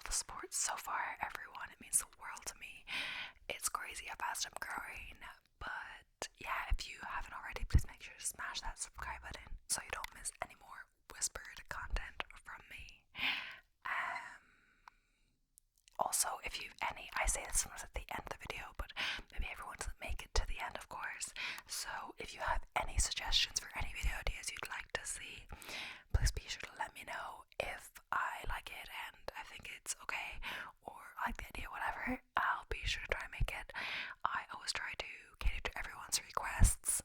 the support so far, everyone. It means the world to me. It's crazy how fast I'm growing. But yeah, if you haven't already, please make sure to smash that subscribe button so you don't miss any more whispered content from me. Also, if you've any, I say this sometimes at the end of the video, but maybe everyone doesn't make it to the end, of course. So if you have any suggestions for any video ideas you'd like to see, please be sure to let me know. If I like it and I think it's okay, or I like the idea, whatever, I'll be sure to try and make it. I always try to cater to everyone's requests,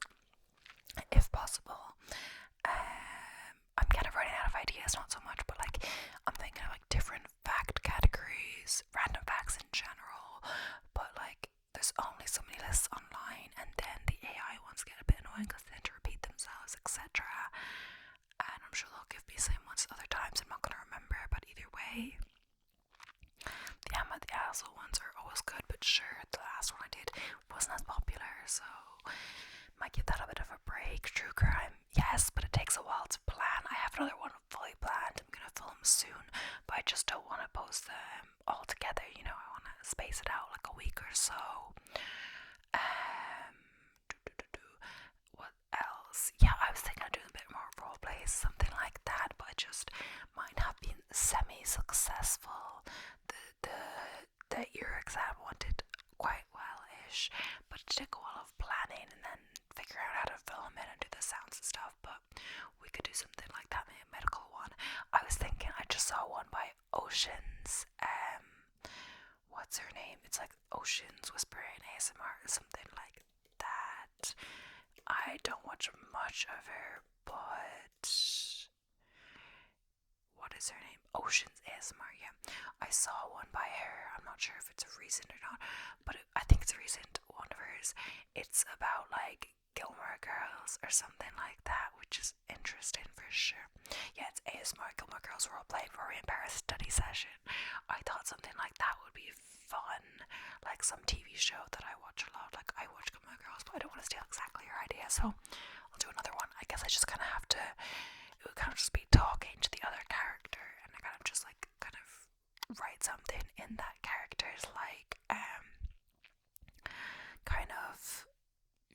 if possible. I'm kind of running out of ideas, not so much, but like I'm thinking of like different fact categories, random facts in general, but like there's only so many lists online, and then the AI ones get a bit annoying because they tend to repeat themselves, etc. And I'm sure they'll give me the same ones other times. I'm not gonna remember, but either way, the Am I the Asshole ones are always good. But sure, the last one I did wasn't as popular, so might give that a bit of a break. True crime, yes, but it takes a while to plan. I have another one fully planned. I'm gonna film soon, but I just don't want to post them all together. You know, I want to space it out like a week or so. What else? Yeah, I was thinking of doing a bit more role plays, something like that, but I just might have been semi-successful. The year exam wanted quite well-ish, but it took a while of planning and then figure out how to film it and do the sounds and stuff. But we could do something like that, maybe a medical one. I was thinking, I just saw one by Oceans. What's her name? It's like Oceans Whispering ASMR or something like that. I don't watch much of her, but what is her name? Oceans ASMR, yeah. I saw one by her. I'm not sure if it's a recent or not, but I think it's a recent one of hers. It's about like Gilmore Girls or something like that, which is interesting for sure. Yeah, it's ASMR Gilmore Girls roleplay Rory in Paris study session. I thought something like that would be fun, like some TV show that I watch a lot. Like I watch Gilmore Girls, but I don't want to steal exactly your idea, so I'll do another one. I guess I just kind of have to. It would kind of just be talking to the other character, and I kind of just like kind of write something in that character's like kind of,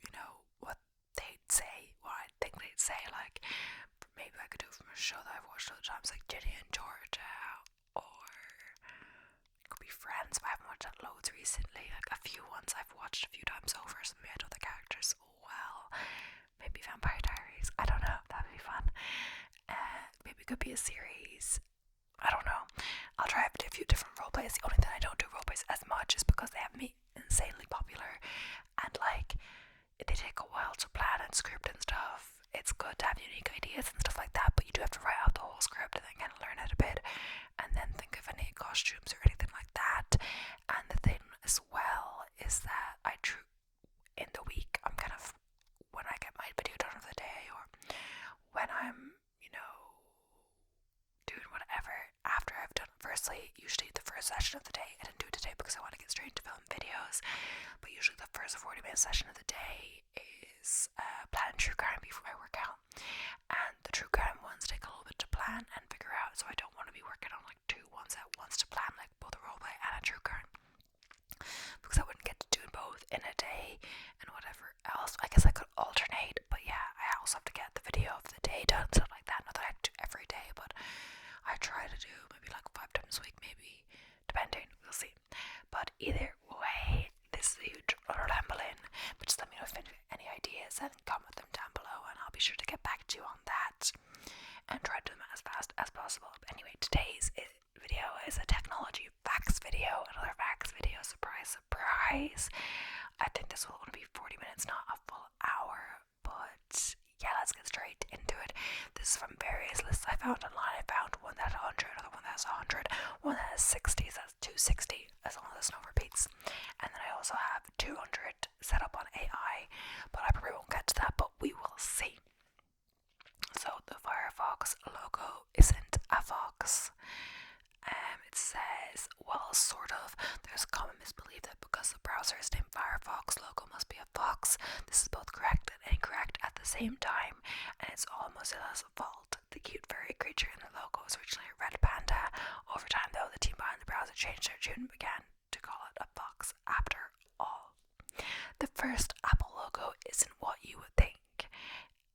you know, what they'd say, what I think they'd say. Like maybe I could do it from a show that I've watched other times, like Ginny and Georgia, or it could be Friends, but I haven't watched that loads recently. Like a few ones I've watched a few times over, so maybe I know the characters well. Maybe Vampire Diaries, I don't know, that'd be fun. Maybe it could be a series, I don't know. I'll try a few different roleplays. The only thing I don't do roleplays as much is because they have me insanely popular, and like they take a while to plan and script and stuff. It's good to have unique ideas and stuff like that, but you do have to write out the whole script and then kind of learn it a bit, and then think of any costumes or anything like that. And the thing as well is that in the week, I'm kind of, when I get my video done of the day, or when I'm, you know, doing whatever after I've done, firstly, usually the first session of the day, I didn't do it today because I want to get straight into film videos, but usually the first 40-minute session of the day is planning true crime before I work out, and the true crime ones take a little bit to plan and figure out, so I don't want to be working on like two ones at once to plan, like both a roleplay and a true crime, because I wouldn't get to doing both in a day. And whatever else, I guess I could alternate, but yeah, I also have to get the video of the day done, stuff like that. Not that I have to do every day, but I try to do maybe like 5 times a week, maybe, depending, we'll see. But either way, this is a huge rambling, but just let me know if you have any ideas and comment them down below, and I'll be sure to get back to you on that and try to do them as fast as possible. But anyway, today's video is a technology facts video, another facts video, surprise, surprise. I think this will only be 40 minutes, not a full hour, but yeah, let's get straight into it. This is from various lists I found online. I found one that has 100, another one that has 100, one that has 60, so that's 260, as long as there's no repeats. And then I also have 200 set up on AI, but I probably won't get to that, but we will see. So the Firefox logo isn't a fox. It says, well, sort of. There's a common misbelief that because the browser is named Firefox, logo must be a fox. This is both correct and incorrect at the same time, and it's all Mozilla's fault. The cute furry creature in the logo was originally a red panda. Over time, though, the team behind the browser changed their tune and began to call it a Fox after all. The first Apple logo isn't what you would think.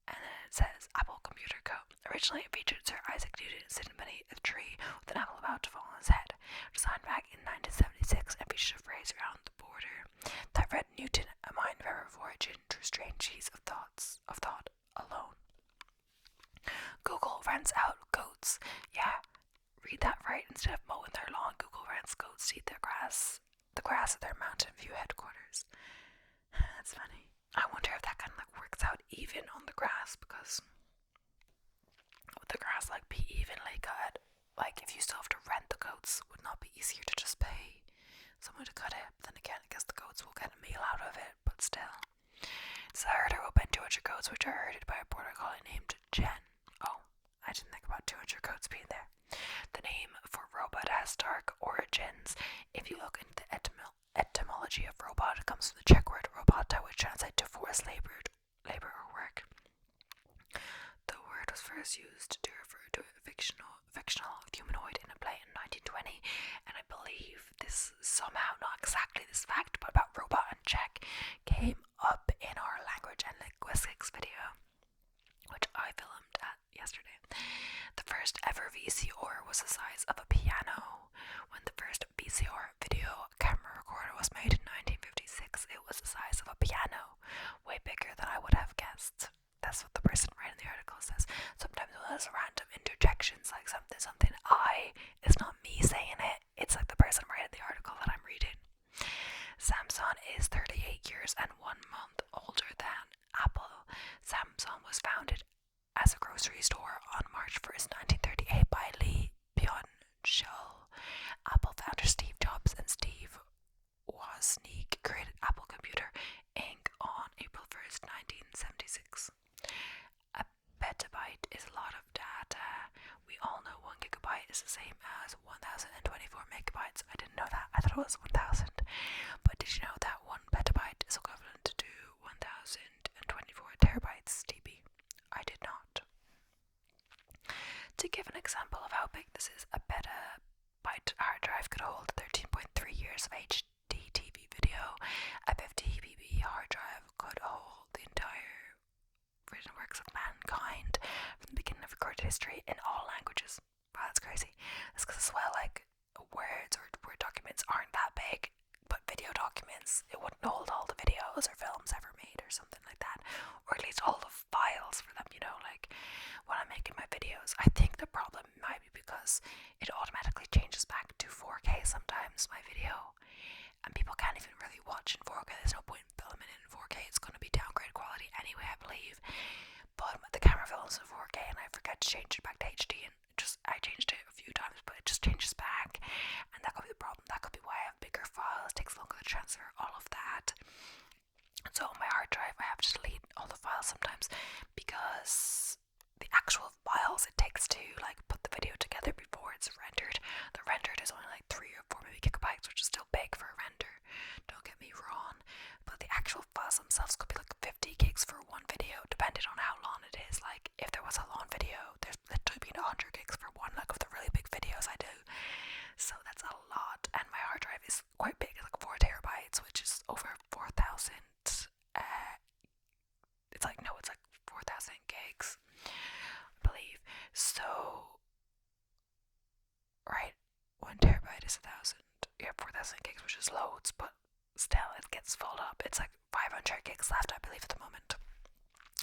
And then it says Apple Computer Co. Originally it featured Sir Isaac Newton sitting beneath a tree with an apple about to fall on his head. Designed back in 1976 and featured a phrase around the border that read Newton, a mind forever of origin, through strange sheets of thought alone. Google rents out goats. Yeah, read that right. Instead of mowing their lawn, Google rents goats to eat the grass at their Mountain View headquarters. That's funny. I wonder if that kind of like works out even on the grass, because would the grass like be evenly cut? Like if you still have to rent the goats, would it not be easier to just pay someone to cut it? But then again, I guess the goats will get a meal out of it, but still. So the herder will bend 200 goats, which are herded by a border collie named Jen. Oh, I didn't think about 200 goats being there. The name for robot has dark origins. If you look into the etymology of robot, it comes from the Czech word robota, which translates to forced labor or work. The word was first used to refer to a fictional humanoid in a play in 1920, and I believe this somehow, not exactly this fact, but about robot in Czech, came up in our language and linguistics video, which I filmed yesterday. The first ever VCR was the size of a piano. When the first VCR video camera recorder was made in 1956, it was the size of a piano, way bigger than I would have guessed. That's what the person writing the article says. Sometimes there's random interjections, like something it's not me saying it, it's like the person writing the article that I'm reading. Samsung is 38 years and 1 month older than Apple. Samsung was founded as a grocery store on March 1st, 1938 by Lee Byung-chul. Apple founder Steve Jobs and Steve Wozniak created Apple Computer Inc. on April 1st, 1976. A petabyte is a lot of data. We all know 1 gigabyte is the same as 1024 megabytes. I didn't know that. I thought it was 1000. But did you know that 1 petabyte is equivalent to 1024 terabytes, TB? I did not. To give an example of how big this is, a petabyte hard drive could hold 13.3 years of HD TV video. A 50 GB hard drive could hold the entire written works of mankind from the beginning of recorded history in all languages. Wow, that's crazy. That's because as well, like, words or Word documents aren't that big, but video documents, it wouldn't hold all the videos or films ever made or something like that, or at least all the files for them, you know, like when I'm making my videos. I think the problem might be because it automatically changes back to 4K sometimes, my video, and people can't even really watch in 4K. There's no point in filming it in 4K. It's going to be downgrade quality anyway, I believe. But the camera films in 4K and I forget to change it back to HD, and I changed it a few times, but it just changes back, and that could be the problem. That could be why I have bigger files, it takes longer to transfer all of that. So on my hard drive I have to delete all the files sometimes, because the actual files it takes to like put the video together before it's rendered, the rendered is only like 3 or 4 maybe gigabytes, which is still big for a render, don't get me wrong, but the actual files themselves could be like 50 gigs for one video, depending on how long it is. Like if there was a long video, there's literally been 100 gigs for one, like of the really big videos I do. So that's a lot, and my hard drive is quite big, like 4 terabytes, which is over 4,000. It's like 4,000 gigs, I believe. So, right, 1 terabyte is 1,000. You have 4,000 gigs, which is loads, but still, it gets filled up. It's like 500 gigs left, I believe, at the moment.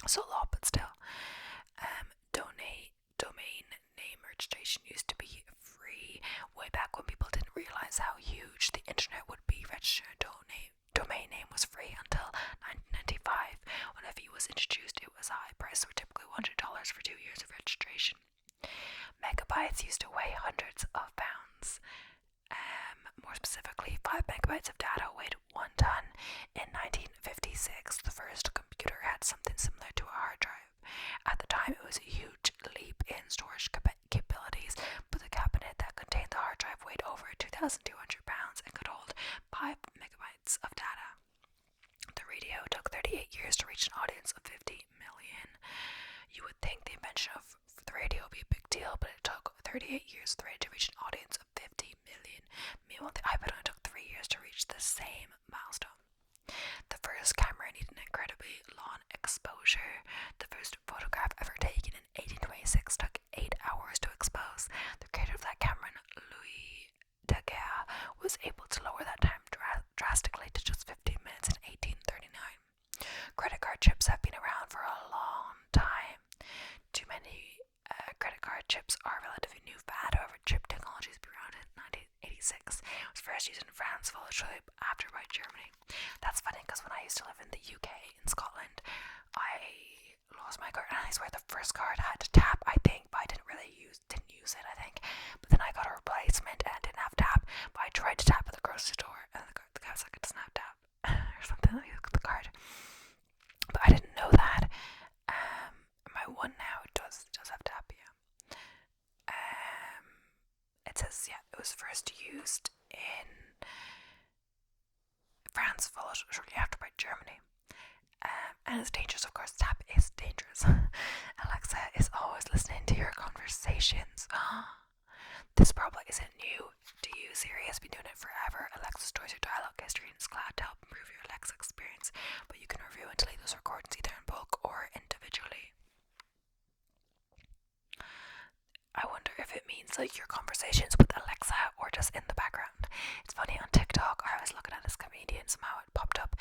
So a lot, but still. Domain name registration used to be free way back when people didn't realize how huge the internet would be. Registering domain name was free until 1995. When a fee was introduced, it was high. Prices were typically $100 for 2 years of registration. Megabytes used to weigh hundreds of pounds. More specifically, 5 megabytes of data weighed 1 ton. In 1956, the first computer had something similar to a hard drive. At the time, it was a huge leap in storage capabilities, but the cabinet that contained the hard drive weighed over 2,200 pounds and could hold 5 megabytes of data. The radio took 38 years to reach an audience of 50 million. You would think the invention of the radio would be a big deal, but it took 38 years for the radio to reach an audience of 50 million. a relatively new fad. However, chip technology has been around in 1986. It was first used in France, followed shortly after by Germany. That's funny because when I used to live in the UK, in Scotland, I lost my card, and I swear the first card I had to tap, I think, but I didn't use it, I think. But then I got a replacement and didn't have tap, but I tried to tap at the grocery store, and the guy was like, it doesn't have tap, or something like the card. But I didn't know that. My one now does have tap, yeah. It says, yeah, it was first used in France, followed shortly after by Germany. And it's dangerous, of course. Tap is dangerous. Alexa is always listening to your conversations. This probably isn't new to you. Siri has been doing it forever. Alexa stores your dialogue history in its cloud to help improve your Alexa experience, but you can review and delete those recordings either in bulk or individually. I wonder if it means like your conversations with Alexa or just in the background. It's funny, on TikTok I was looking at this comedian, somehow it popped up,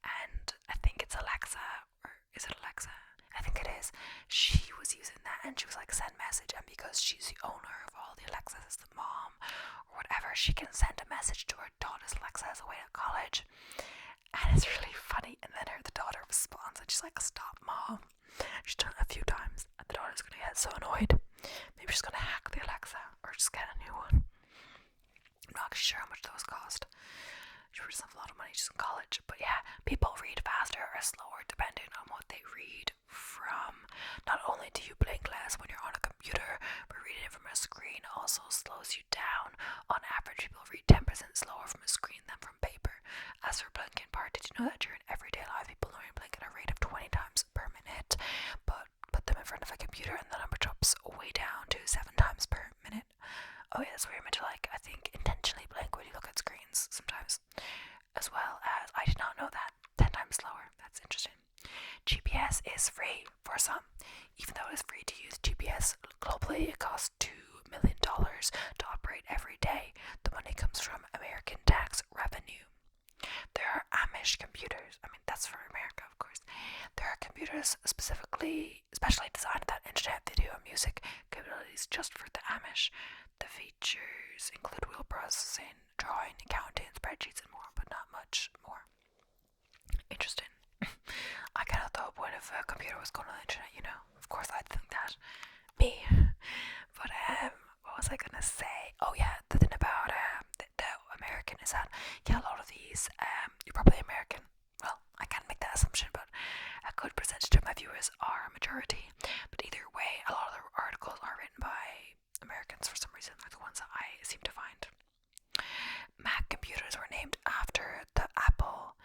and I think it's Alexa, or is it Alexa? I think it is. She was using that and she was like, send message, and because she's the owner of all the Alexas, the mom or whatever, she can send a message to her daughter's Alexas away at college, and it's really funny. And then the daughter responds and she's like, stop mom. She's done it a few times and the daughter's gonna get so annoyed. Maybe she's gonna hack the Alexa or just get a new one. I'm not actually sure how much those cost. She doesn't have a lot of money, she's in college. But yeah, people read faster or slower depending on what they read from. Not only do you blink less when you're on a computer, but reading it from a screen also slows you down. On average, people read 10% slower from a screen than from paper. As for blinking part, did you know that during everyday life people learn to blink at a rate of 20 times per minute? But put them in front of a computer and the number drops way down to 7 times per minute. Oh yeah, that's where you're meant to, like, I think, intentionally blink when you look at screens sometimes. As well as, I did not know that, 10 times slower. That's interesting. GPS is free for some. Even though it is free to use GPS globally, it costs $2 million to operate every day. The money comes from American tax revenue. There are Amish computers. I mean, that's for America, of course. There are computers specially designed that internet, video, and music capabilities just for the Amish. The features include wheel processing, drawing, accounting, spreadsheets, and more, but not much more. Interesting. I kind of thought what if a computer was going on the internet, you know? Of course I'd think that. Me. But, what was I gonna say? Oh yeah, the thing about the American is that, yeah, a lot of these, you're probably American. Well, I can't make that assumption, but a good percentage of my viewers are a majority. But either way, a lot of the articles are written by Americans for some reason, are the ones that I seem to find. Mac computers were named after the Apple.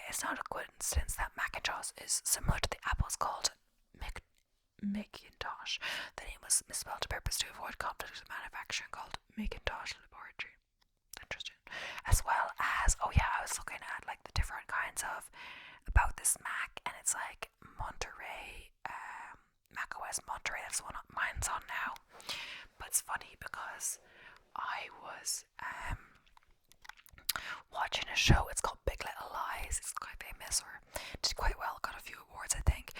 It's not a coincidence that Macintosh is similar to the Apple's called Macintosh. The name was misspelled on purpose to avoid conflict with manufacturing, called Macintosh Laboratory. Interesting. As well as, oh yeah, I was looking at like the different kinds of about this Mac, and it's like Monterey, Mac OS Monterey. That's the one mine's on now. But it's funny because I was watching a show. It's called Big Little Lies. It's quite famous, or did quite well. Got a few awards, I think.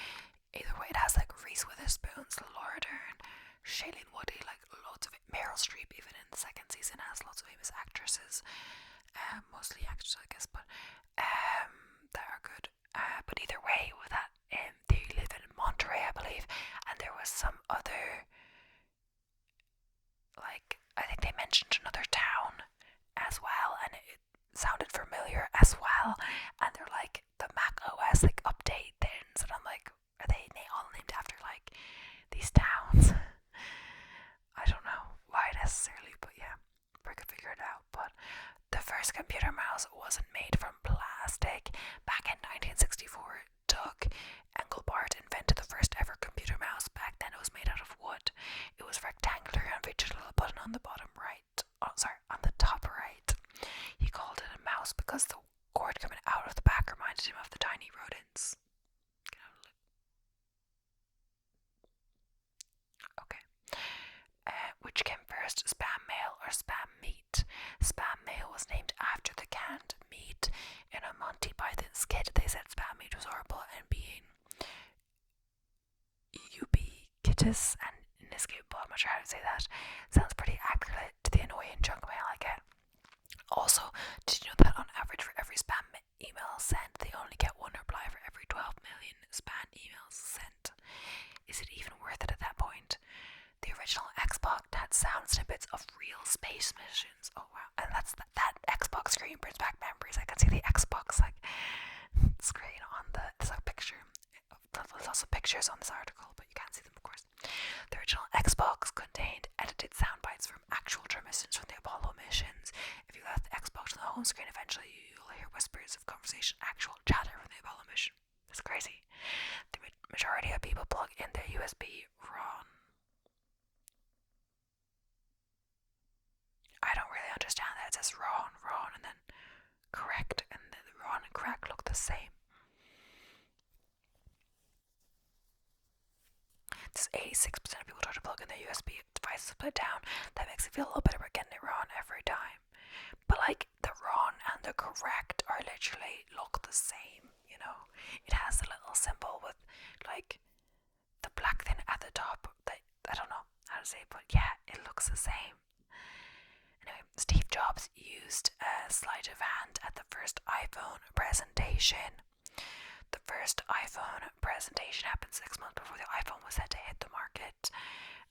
Either way, it has like Reese Witherspoon, Laura Dern, Shailene Woodley, like loads of it. Meryl Streep, even in the second season, has lots of famous actresses. Mostly actors, I guess, but that are good. But either way, with that, they live in Monterey, I believe, and there was some other, like, I think they mentioned another town as well, and it sounded familiar as well. And they're like the Mac OS like update things, and I'm like, are they all named after like these towns? I don't know why necessarily, but yeah, we could figure it out. But the first computer mouse wasn't made from plastic. Back in 1964, Doug Engelbart invented the first ever computer mouse. Back then, it was made out of wood. It was rectangular and featured a little button on the bottom right. On the top right. He called it a mouse because the cord coming out of the back reminded him of the tiny rodents. Okay. Which came first, spam mail or spam meat? Spam mail was named after the canned meat in a Monty Python skit. They said spam meat was horrible and being ubiquitous and inescapable. I'm not sure how to say that. Sounds pretty accurate to the annoying junk mail I get. Also, did you know that on average for every spam email sent, they only get one reply for every 12 million spam emails sent? Is it even worth it at that point? The original Xbox had sound snippets of real space missions. Oh wow, and that Xbox screen brings back memories. I can see the Xbox screen on there's a picture. There's also pictures on this article, but you can't see them, of course. The original Xbox contained edited sound bites from actual transmissions from the Apollo missions. If you left the Xbox on the home screen, eventually you'll hear whispers of conversation, actual chatter from the Apollo mission. It's crazy. The majority of people plug in their USB RON. I don't really understand that. It says RON, and then correct, and the RON and correct look the same. This 86% of people try to plug in their USB devices split down. That makes it feel a little better about getting it wrong every time. But the wrong and the correct are literally look the same, you know. It has a little symbol with the black thing at the top. I don't know how to say it, but yeah, it looks the same. Anyway, Steve Jobs used a sleight of hand at the first iPhone presentation. The first iPhone presentation happened 6 months before the iPhone was set to hit the market.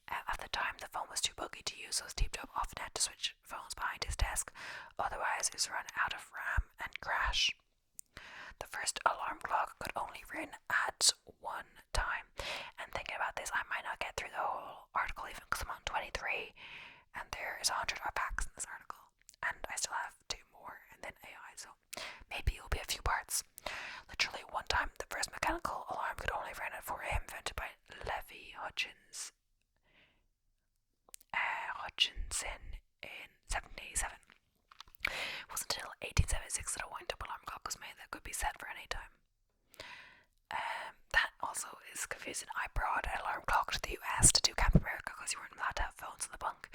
At the time, the phone was too buggy to use, so Steve Jobs often had to switch phones behind his desk, otherwise it was run out of RAM and crash. The first alarm clock could only ring at one time. And thinking about this, I might not get through the whole article even because I'm on 23, and there is 100 facts in this article, and I still have 2 more, and then AI, so maybe it'll be a few parts. Literally one time, the first mechanical alarm could only ring at 4 a.m. invented by Levi Hutchinson in 1787. It wasn't until 1876 that a wind-up alarm clock was made that could be set for any time. That also is confusing. I brought an alarm clock to the US to do Camp America because you weren't allowed to have phones in the bunk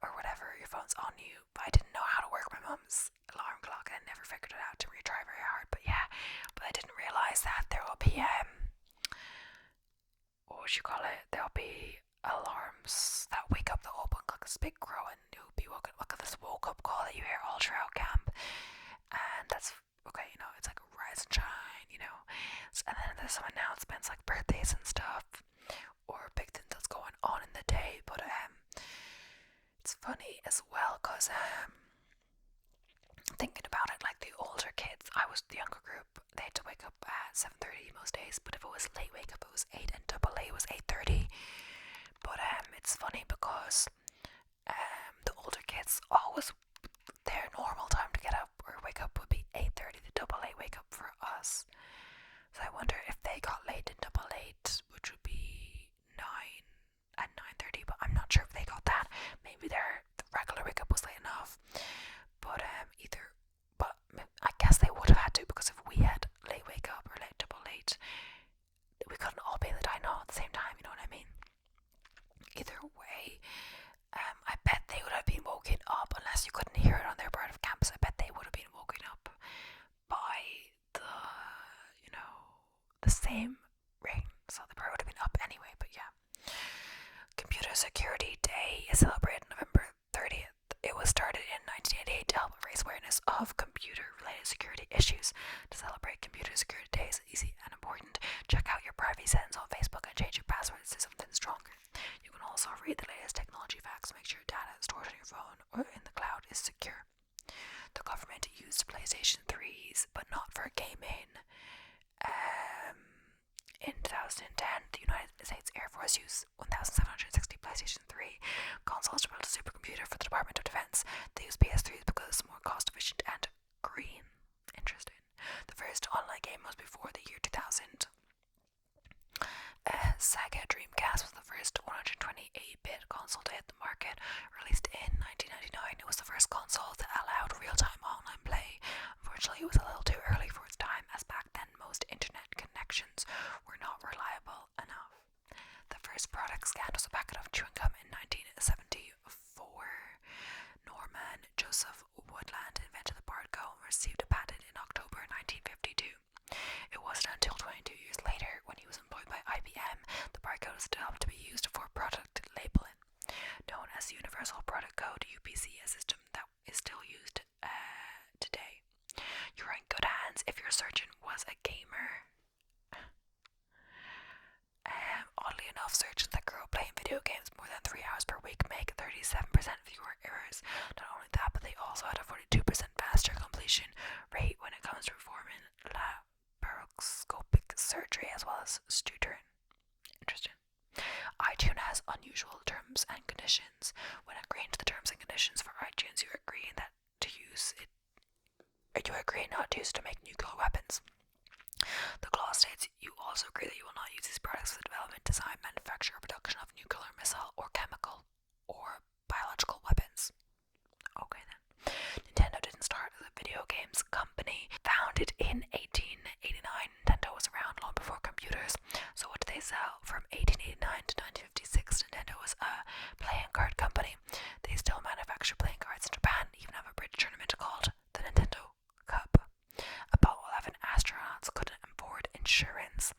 or whatever, your phone's on you, but I didn't know how to work my mum's alarm clock and I never figured it out. Didn't really try very hard, but yeah, but I didn't realise that there will be there'll be alarms that wake up the whole bunk like this big crow, and you'll be woken up with this woke up call that you hear all throughout camp, and that's okay, you know, it's like rise and shine, you know. And then there's some announcements like birthdays and stuff or big things that's going on in the day, but it's funny as well because thinking about it, like the older kids, I was the younger group, they had to wake up at 7:30 most days, but if it was late wake up it was 8 and double A was 8:30. But it's funny because the older kids always, their normal time to get up or wake up would be 8:30, the double A wake up for us. So I wonder if they got late in double 8, which would be 9 at 9:30, but I'm not sure if they got that. Maybe their regular wake up was late enough. But I guess they would have had to, because if we had late wake up or late double late, we couldn't all be in the dino at the same time, you know what I mean? Either way, I bet they would have been woken up, unless you couldn't hear it on their part of campus. I bet they would have been woken up by the same ring, so they probably would have been up anyway. But yeah, Computer Security Day is celebrated November 30th. It was started in 1988 to help raise awareness of computer-related security issues. To celebrate Computer Security Day is easy and important. Check out your privacy settings on Facebook and change your passwords to something stronger. You can also read the latest technology facts to make sure data stored on your phone or in the cloud is secure. The government used PlayStation 3s, but not for gaming. In 2010, the United States Air Force used 1,760 PlayStation 3 consoles to build a supercomputer for the Department of Defense. They used PS3s because it's more cost efficient and green. Interesting. The first online game was before the year 2000. Sega Dreamcast was the first 128-bit console to hit the market. Released in 1999, it was the first console that allowed real-time online play. Unfortunately, it was a little too early for its time, as back then most internet connections were not reliable enough. The first product scanned was a packet of chewing gum in 1974. Norman Joseph Woodland invented the barcode and received a patent in October 1952. It wasn't until 22 years later, when he was employed by IBM, the barcode was developed to be used for product labeling. US Universal Product Code (UPC), a system that is still used today. You're in good hands if your surgeon was a gamer. Oddly enough, surgeons that grew up playing video games more than 3 hours per week make 37% fewer errors. Not only that, but they also had a 42% faster completion rate when it comes to performing laparoscopic surgery as well as suturing. Interesting. iTunes has unusual terms and conditions. When agreeing to the terms and conditions for iTunes, you agree that to use it, or you agree not to use it to make nuclear weapons. The clause states you also agree that you will not use these products for the development, design, manufacture, or production of nuclear, missile, or chemical, or biological weapons. Okay then. Nintendo didn't start as a video games company. Founded in 1889, Nintendo was around long before computers. So what did they sell? From 1889 to 1956, Nintendo was a playing card company. They still manufacture playing cards in Japan, even have a bridge tournament called the Nintendo Cup. Apollo 11 astronauts couldn't afford insurance.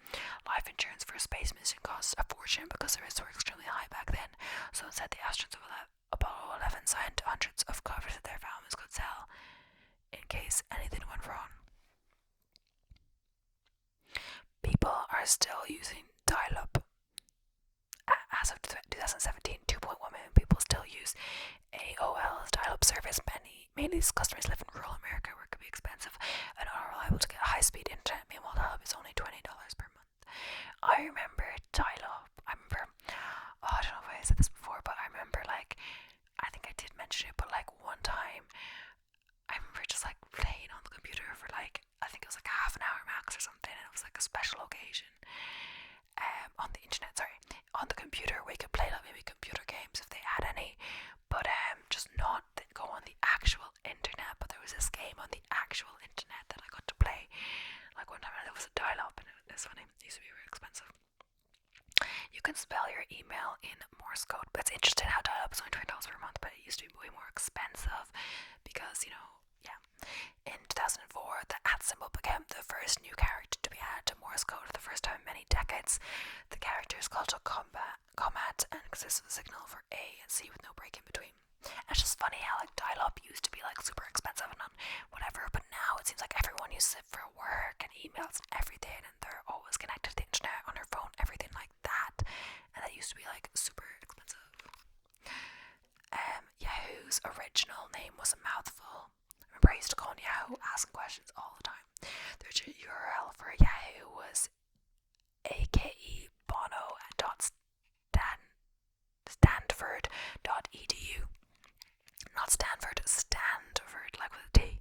Life insurance for a space mission costs a fortune because the risks were extremely high back then. So instead, the astronauts of Apollo 11 signed hundreds of covers that their families could sell in case anything went wrong. People are still using dial-up. As of 2017, 2.1 million people still use AOL's dial-up service. Mainly these customers live in rural America where it could be expensive and are reliable to get high-speed internet. Meanwhile, dial-up is only $20 per month. I remember dial-up. I don't know if I said this before, but I remember, like, I think I did mention it, but like one time, I remember just like playing on the computer for like, I think it was like half an hour max or something, and it was like a special occasion. On the internet, on the computer, we could play like maybe computer games if they had any, but just not go on the actual internet. But there was this game on the actual internet that I got to play. Like one time, it was a dial-up, and it was funny. It used to be very expensive. You can spell your email in Morse code, but it's interesting how dial-up is only $20 per month, but it used to be way more expensive because, you know, yeah. In 2004, the @ symbol became the first new character to be added to Morse code for the first time in many decades. The character is called a comma and consists of a signal for A and C with no break in between. And it's just funny how like dial-up used to be like super expensive and whatever, but now it seems like everyone uses it for work and emails and everything, and they're always connected to the internet on their phone, everything like that. And that used to be like super expensive. Yahoo's original name was a mouthful. Remember, I used to go on Yahoo asking questions all the time. The original URL for Yahoo was ake.stanford.edu. Not Stanford, Stanford, like with a T.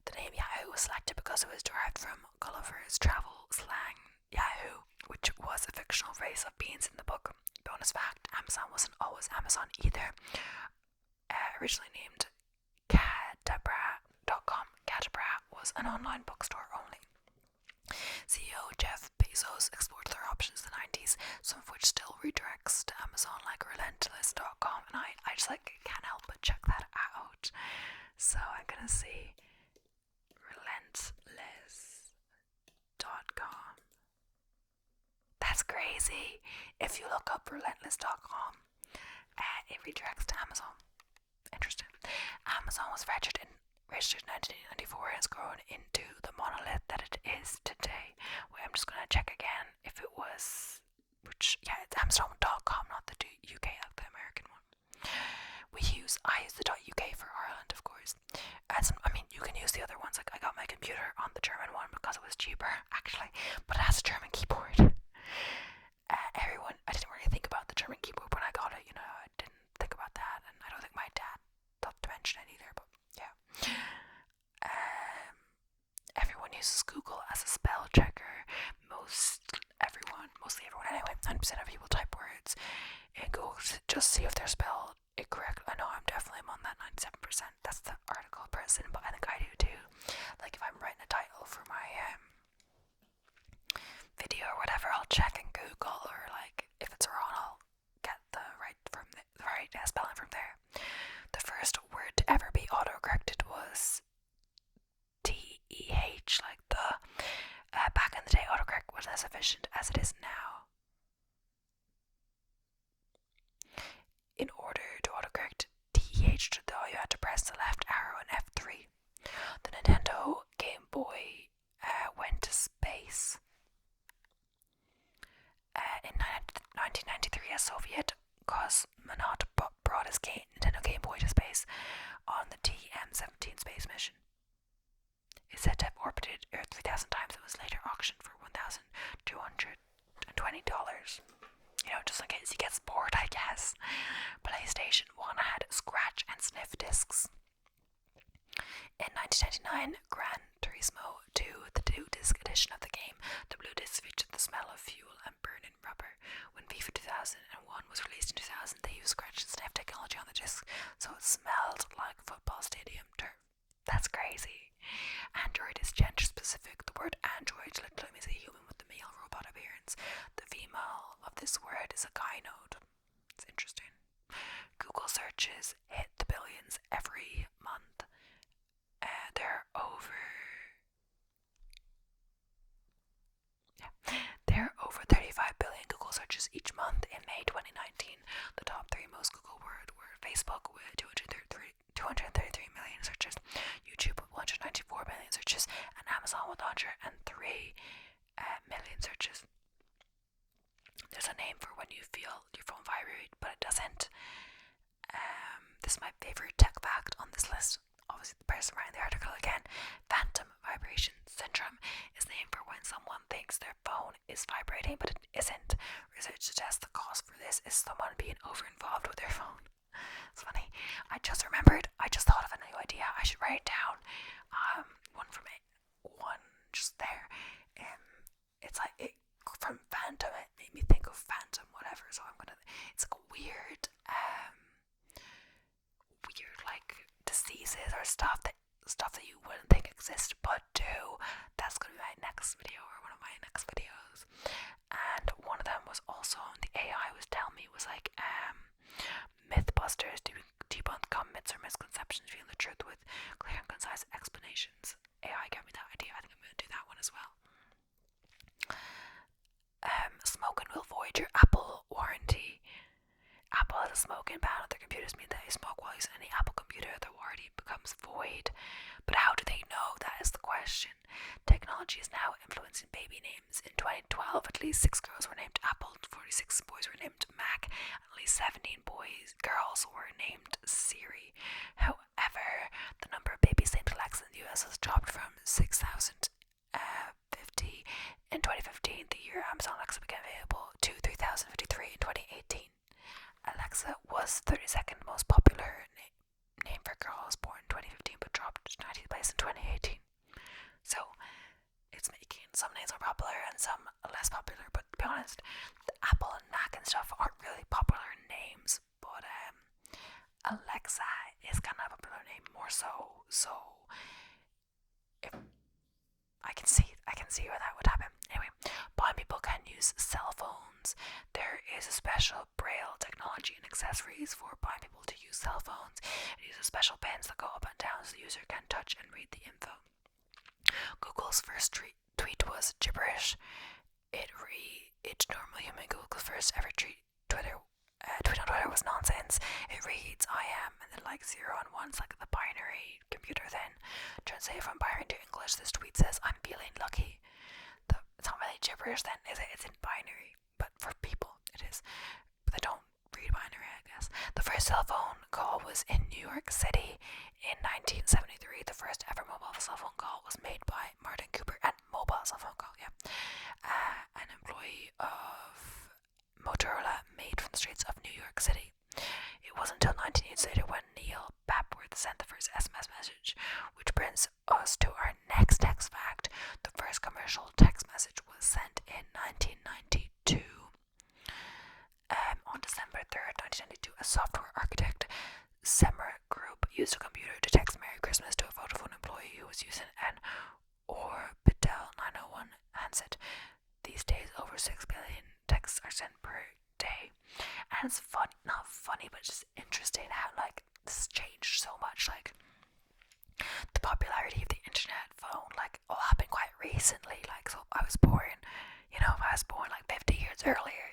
The name Yahoo was selected because it was derived from Gulliver's travel slang Yahoo, which was a fictional race of beings in the book. Bonus fact, Amazon wasn't always Amazon either. Originally named Cadabra.com, Cadabra was an online bookstore only. CEO Jeff Bezos explored their options in the 90s, some of which still redirects to Amazon, like Relentless.com, and I just like can't help but check that out. So I'm gonna see Relentless.com. That's crazy. If you look up Relentless.com, it redirects to Amazon. Interesting. Amazon was registered in 1994 and has grown into the monolith that it is today. Wait, I'm just gonna check again if it was, it's Amazon.com, not the UK, like the American one. I use the .uk for Ireland, of course. You can use the other ones. Like I got my computer on the German one because it was cheaper, actually, but it has a German keyboard. I didn't really think about the German keyboard when I got it. I didn't think about that, and I don't think my dad thought to mention it either. But yeah, everyone uses Google as a spell checker. Mostly everyone anyway. 90% of people type words in Google to just see if they're spelled incorrect. I know I'm definitely on that 97%. That's the article person, but I think I do too. Like if I'm writing a title for my video or whatever, I'll check in Google, or like if it's wrong, I'll get the right spelling from there. The first word to ever be autocorrected was TEH, like the. Back in the day, autocorrect wasn't as efficient as it is now. In order his Nintendo Game Boy to space on the TM-17 space mission. It's said to have orbited Earth 3,000 times and was later auctioned for $1,220. Just in case he gets bored, I guess. PlayStation 1 had scratch and sniff discs. In 1999, Gran Turismo 2, the 2-disc edition of the game, the blue disc featured the smell of fuel and burning rubber. When FIFA 2001 was released in 2000, they used scratch and sniff technology on the disc, so it smelled like football stadium turf. That's crazy. Android is gender specific. The word android literally means a human with the male robot appearance. The female of this word is a gynode. It's interesting. Google searches hit the billions every month. There are over 35 billion Google searches each month. In May 2019, the top 3 most Google word were Facebook with 233 million searches, YouTube with 194 million searches, and Amazon with 103 million searches. There's a name for when you feel your phone vibrate, but it doesn't. This is my favorite tech fact on this list. Obviously, the person writing the article again. Phantom vibration syndrome is named for when someone thinks their phone is vibrating, but it isn't. Research suggests the cause for this is someone being over-involved with their phone. It's funny. I just thought of a new idea. I should write it down. One just there. It's like from Phantom. It made me think of Phantom, whatever. So it's like a weird like diseases or stuff that you wouldn't think exist but do. That's gonna be my next video, or one of my next videos. And one of them was also, the AI was telling me, was like Mythbusters debunk common myths or misconceptions, revealing the truth with clear and concise explanations. AI gave me that idea. I think I'm gonna do that one as well. Smoking will void your Apple warranty. Apple has a smoking ban on their computers, meaning that if you smoke while using any Apple computer, the warranty becomes void. But how do they know? That is the question. Technology is now influencing baby names. In 2012, at least 6 girls were named Apple, 46 boys were named Mac, and at least 17 girls were named Siri. However, the number of babies named Alexa in the US has dropped from 6,050 in 2015, the year Amazon Alexa became available, to 3,053 in 2018. Alexa was 32nd most popular name for girls born in 2015, but dropped to 19th place in 2018. So it's making some names are popular and some less popular. But to be honest, the Apple and Mac and stuff aren't really popular names. But Alexa is kind of a popular name, more so. So if I can see where that would happen. Anyway, blind people can use cell phones. There is a special braille technology and accessories for blind people to use cell phones. It uses special pens that go up and down so the user can touch and read the info. Google's first tweet was gibberish. Normally human Google's first ever tweet on Twitter was nonsense. It reads I am, and then like 0 and 1's like the binary computer then. Translated from binary to English, this tweet says I'm feeling lucky. It's not really gibberish then, is it? It's in binary, but for people it is. But they don't read binary, I guess. The first cell phone call was in New York City in 1973. The first ever mobile cell phone call was made by Martin Cooper, and mobile cell phone call, yeah. An employee of Motorola made from the streets of New York City. It wasn't until 19 years later when Neil Papworth sent the first SMS message, which brings us to our next text fact. The first commercial text message was sent in 1992. On December 3rd, 1992, a software architect, Semmer Group, used a computer to text Merry Christmas to a Vodafone employee who was using an Orbitel 901 handset. These days, over 6 billion texts are sent per day. And it's not funny, but just interesting how, like, this has changed so much. Like, the popularity of the internet phone, like, all happened quite recently. Like, so I was born, if I was born, like, 50 years earlier,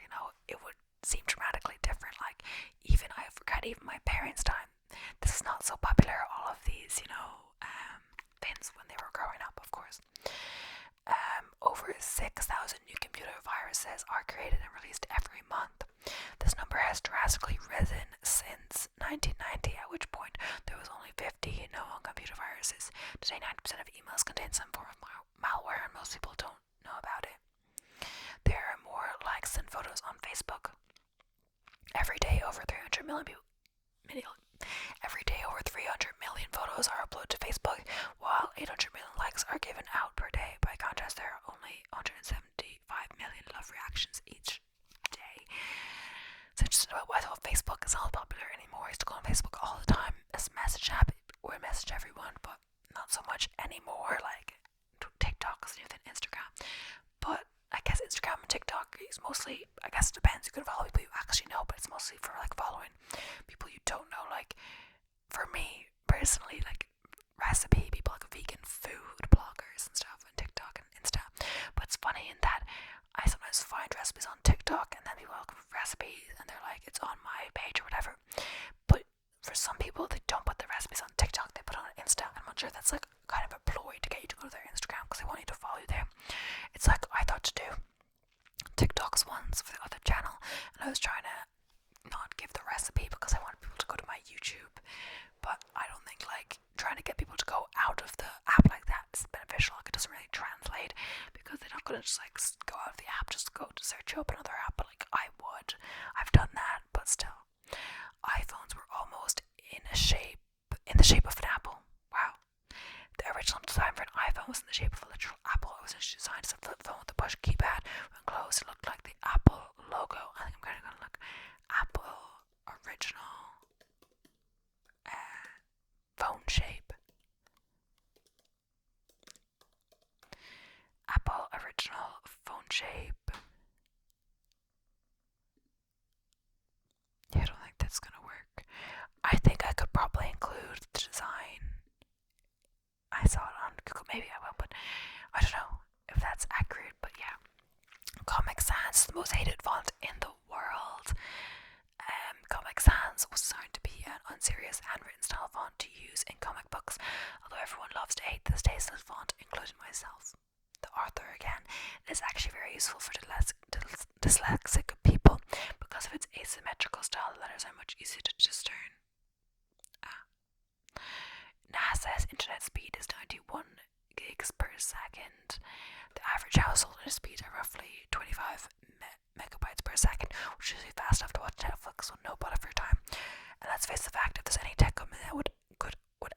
it would seem dramatically different. Like, even my parents' time, this is not so popular, all of these, things when they were growing up, of course. Over 6,000 new computer viruses are created and released every month. This number has drastically risen since Every day, over 300 million photos are uploaded to Facebook, while 800 million likes are given out per day. By contrast, there are only 175 million love reactions each day. It's interesting about why the whole Facebook is not popular anymore. I used to go on Facebook all the time as a message app or message everyone, but not so much anymore. Like TikTok is new than Instagram, but I guess Instagram and TikTok is mostly, I guess it depends. You can follow people you actually know, but it's mostly for like following people you don't know. Like for me personally, like recipe people, like vegan food bloggers and stuff on TikTok and Insta. But it's funny in that I sometimes find recipes on TikTok and then people look for recipes and they're like, it's on my page or whatever. But for some people, they don't put the recipes on TikTok, they put it on Insta. I'm not sure that's like kind of a ploy to get you to go to their Instagram because they want you to follow you there. It's like I thought to do TikToks once for the other channel, and I was trying to not give the recipe because I wanted people to go to my YouTube. But I don't think like trying to get people to go out of the app like that is beneficial. Like it doesn't really translate because they're not gonna just like go out of the app, just go to search up another app. But like I would, I've done that, but still, iPhones were almost in the shape of an apple. Wow. The original design for an iPhone was in the shape of a literal apple. It was actually designed as a flip phone with a push keypad. When closed, it looked like the Apple logo. I think I'm kind of gonna look Apple original phone shape. Apple original phone shape. Yeah, I don't think that's gonna work. I think I could probably include the design. I saw it on Google, maybe I will, but I don't know if that's accurate. But yeah, Comic Sans is the most hated font in the world. Comic Sans was designed to be an unserious handwritten style font to use in comic books, although everyone loves to hate this tasteless font, including myself. The author again is actually very useful for dyslexic people because of its asymmetrical style. The letters are much easier to discern. NASA's internet speed is 91 gigs per second. The average household internet speeds are roughly 25 megabytes per second, which is fast enough to watch Netflix with no buffer time. And let's face the fact, if there's any tech company that would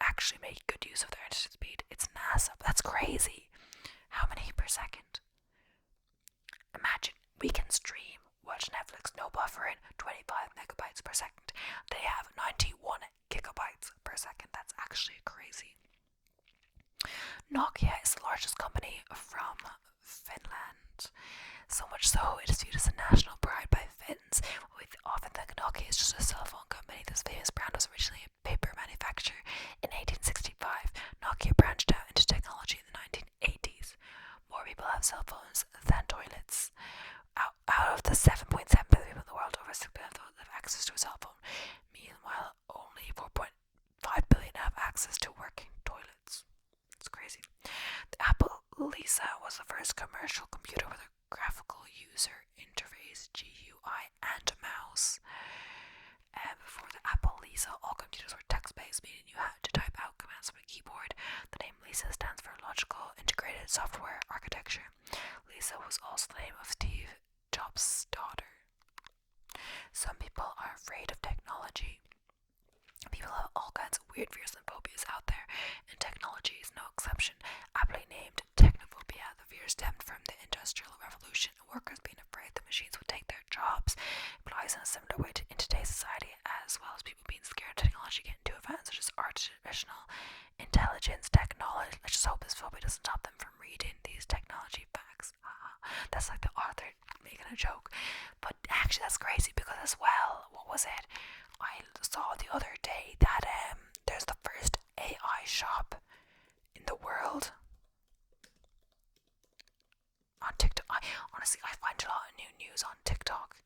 actually make good use of their internet speed, it's NASA. But that's crazy. How many per second? Imagine we can stream, watch Netflix, no buffering, 25 megabytes per second. They have 91 gigabytes per second. That's actually crazy. Nokia is the largest company from Finland. So much so, it is viewed as a national pride by Finns. We often think Nokia is just a cell phone company. This famous brand was originally a paper manufacturer. In 1865, Nokia branched out into technology in the 1980s. More people have cell phones than toilets. Out of the 7.7 billion people in the world, over 6 billion have access to a cell phone. Meanwhile, only 4.5 billion have access to working toilets. It's crazy. The Apple Lisa was the first commercial computer with a graphical user interface, GUI, and a mouse. Before the Apple Lisa, all computers were text-based, meaning you had to type out commands from a keyboard. The name Lisa stands for Logical Integrated Software Architecture. Lisa was also the name of Steve Jobs' daughter. Some people are afraid of technology. People have all kinds of weird fears and phobias out there, and technology is no exception. Aptly named technophobia, the fear stemmed from the Industrial Revolution and workers being afraid the machines would take their jobs. It applies in a similar way in today's society, as well as people being scared of technology getting too advanced, such as artificial intelligence, technology. Let's just hope this phobia doesn't stop them from reading these technology facts. That's like the author making a joke. But actually that's crazy because as well, what was it? I saw the other day that there's the first AI shop in the world on TikTok. Honestly, I find a lot of new news on TikTok.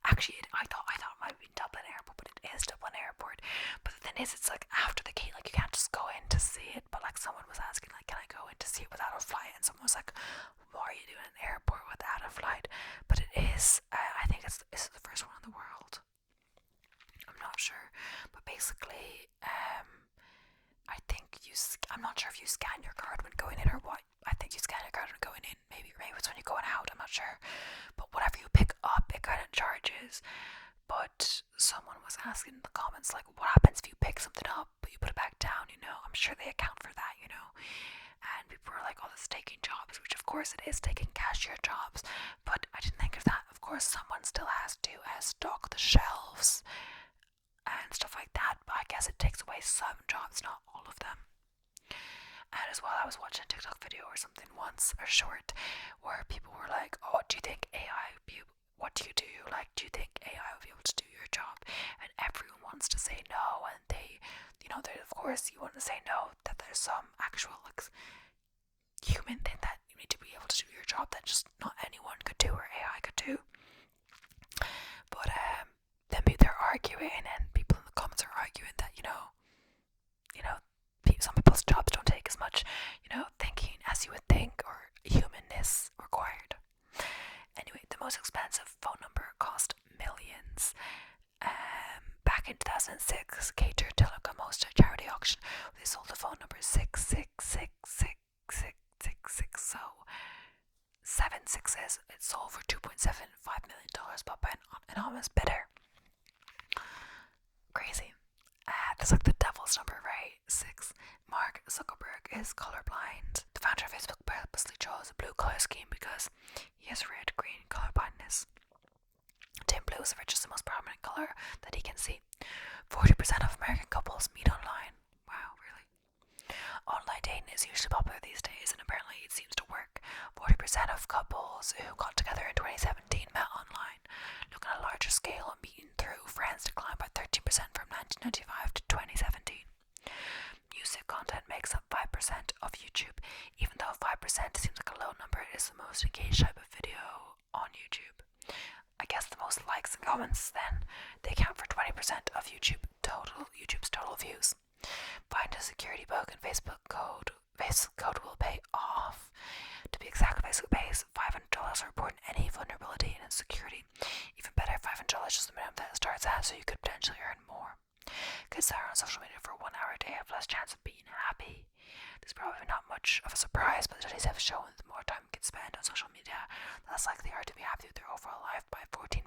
Actually, I thought it might be Dublin Airport, but it is Dublin Airport. But the thing is, it's like after the gate, like you can't just go in to see it. But like someone was asking, like, can I go in to see it without a flight? And someone was like, why are you doing an airport without a flight? But it is. I think it's the first one in the world. I'm not sure, but basically, I think I'm not sure if you scan your card when going in or what. I think you scan your card when going in. Maybe it's when you're going out. I'm not sure. But whatever you pick up, it kind of charges. but someone was asking in the comments, like, what happens if you pick something up but you put it back down, you know? I'm sure they account for that, you know? And people were like, oh, it's taking jobs, which of course it is taking cashier jobs, but I didn't think of that. Of course, someone still has to stock the shelves and stuff like that, but I guess it takes away some jobs, not all of them. And as well, I was watching a TikTok video or something once, a short, where people were like, oh, do you think AI would be, what do you do? Like, do you think AI will be able to do your job? And everyone wants to say no, and they, you know, of course you want to say no, that there's some actual, like, human thing that you need to be able to do your job that just not anyone could do or AI could do. But then they're arguing, and people in the comments are arguing that, you know, some people's jobs don't take as much, you know, thinking as you would think or humanness required. Anyway, the most expensive phone number cost millions. Back in 2006, Cater Telecom hosted a charity auction where they sold the phone number 6666666. So 7 sixes. It sold for $2.75 million, but by an anonymous bidder. Crazy. That's like the devil's number, right? 6. Mark Zuckerberg is colorblind. The founder of Facebook purposely chose a blue color scheme because he has red-green color blindness. Dim blue is the richest and most prominent color that he can see. 40% of American couples meet online. Wow, really? Online dating is usually popular these days, and apparently it seems to work. 40% of couples who got together in 2017 met online. Looking at a larger scale, meeting through friends declined by 13% from 1995 to 2017. Music content makes up 5% of YouTube. Even though 5% seems like a low number, it is the most engaged type of video on YouTube. I guess the most likes and comments, then they account for 20% of YouTube's total views. Find a security bug in Facebook code will pay off. To be exact, Facebook pays $500 for reporting any vulnerability and insecurity. Even better, $500 is the minimum that it starts at, so you could potentially earn more. Kids that are on social media for 1 hour a day have less chance of being happy. This is probably not much of a surprise, but studies have shown that the more time kids spend on social media, the less likely they are to be happy with their overall life by 14%.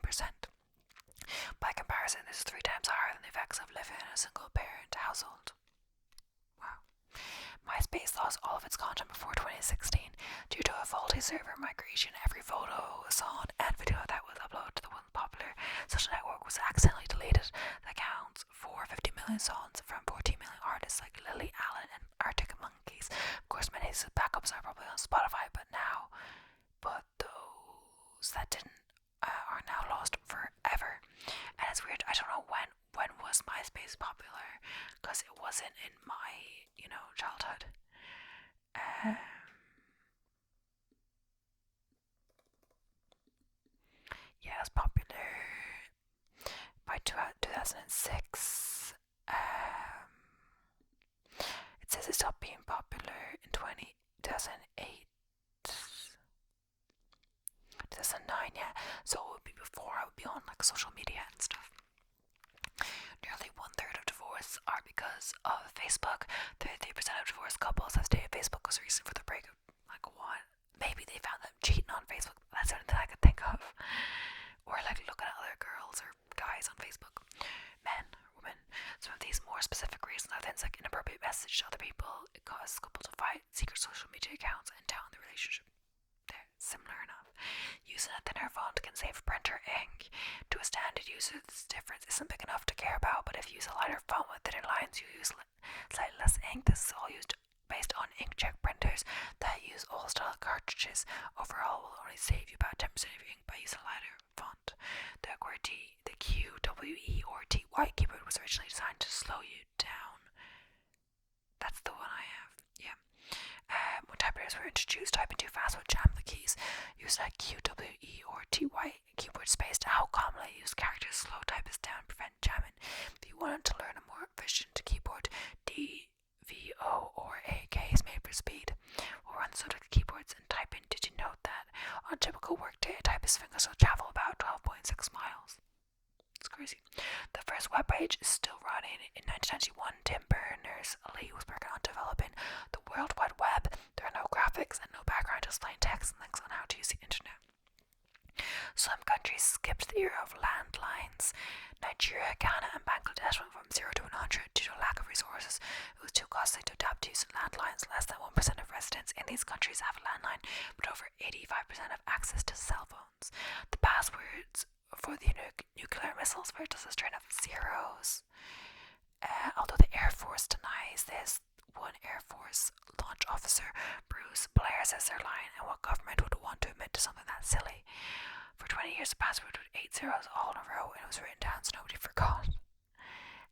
By comparison, this is 3 times higher than the effects of living in a single-parent household. Wow. MySpace lost all of its content before 2016 due to a faulty server migration. Every photo, song, and video that was uploaded to the once popular social network was accidentally deleted. That counts for 50 million songs from 14 million artists like Lily Allen and Arctic Monkeys. Of course, many of these backups are probably on Spotify, but those that didn't are now lost forever. And it's weird. I don't know when was MySpace popular, because it wasn't in my, childhood. Yeah, it was popular by 2006. It says it stopped being popular in 2008. 2009, yeah. So it would be before I would be on like social media and stuff. Nearly 1/3 of divorces are because of Facebook. 33% of divorced couples have stated Facebook was the reason for the breakup. Like, what? Maybe they found them cheating on Facebook. That's the only thing I could think of. Or like looking at other girls or guys on Facebook. Men or women. Some of these more specific reasons are things like inappropriate message to other people. It causes couples to fight, secret social media accounts, and down the relationship. They're similar enough. Using a thinner font can save printer ink. To a standard user, this difference isn't big enough to care about, but if you use a lighter font with thinner lines, you use slightly less ink. This is all used based on inkjet printers that use old style cartridges. Overall, will only save you about 10% of your ink by using a lighter font. The Q, W, E, or T, Y keyboard was originally designed to slow you down. That's the one I have. Yeah. When typewriters were introduced, typing too fast would jam the keys. Using a Q, W, E, or T, Y keyboard spaced out commonly used characters slow typists down to prevent jamming. If you wanted to learn a more efficient keyboard, D, V, O, or A keys made for speed. We'll run the subject of keyboards and typing. Did you note that on a typical workday, a typist's fingers will travel about 12.6 miles? It's crazy. The first web page is still running. In 1991, Tim Berners-Lee was working on developing the World Wide Web. There are no graphics and no background, just plain text and links on how to use the internet. Some countries skipped the era of landlines. Nigeria, Ghana, and Bangladesh went from 0 to 100 due to lack of resources. It was too costly to adapt to using landlines. Less than 1% of residents in these countries have a landline, but over 85% have access to cell phones. The passwords for the nuclear missiles were just a string of zeros. Although the Air Force denies this, one Air Force launch officer, Bruce Blair, says they're lying, and what government would want to admit to something that silly? For 20 years, the password was 8 zeros all in a row, and it was written down so nobody forgot.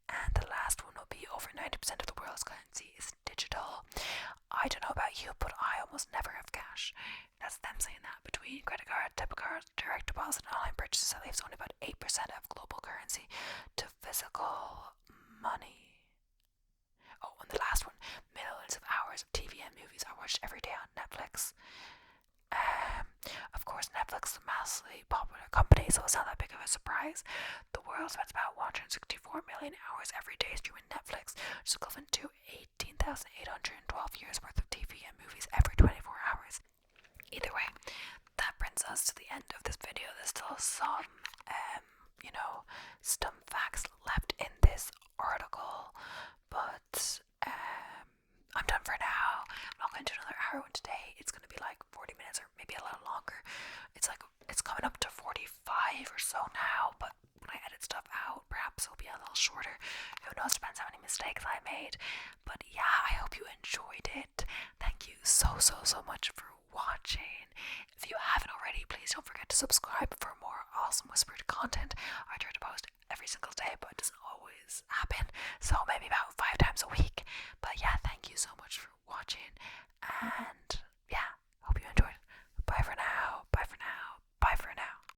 And the last one will be over 90% of the world's currency is digital. I don't know about you, but I almost never have cash. That's them saying that. Between credit card, debit card, direct deposit, and online purchases, that leaves only about 8% of global currency to physical money. Oh, and the last one, millions of hours of TV and movies are watched every day on Netflix. Of course, Netflix is a massively popular company, so it's not that big of a surprise. The world spends about 164 million hours every day streaming Netflix, which is equivalent to 18,812 years worth of TV and movies every 24 hours. Either way, that brings us to the end of this video. There's still some, some facts left in this article, but I'm done for now. I'm not going to do another hour one today. It's going to be like 40 minutes or maybe a little longer. It's coming up to 45 or so now, but when I edit stuff out, perhaps it'll be a little shorter. Who knows, depends how many mistakes I made. But yeah, I hope you enjoyed it. Thank you so much for watching. If you haven't already, please don't forget to subscribe for more awesome whispered content. I try to post every single day, but it doesn't always happen, so maybe about 5 times a week. But yeah, thank you so much for watching, and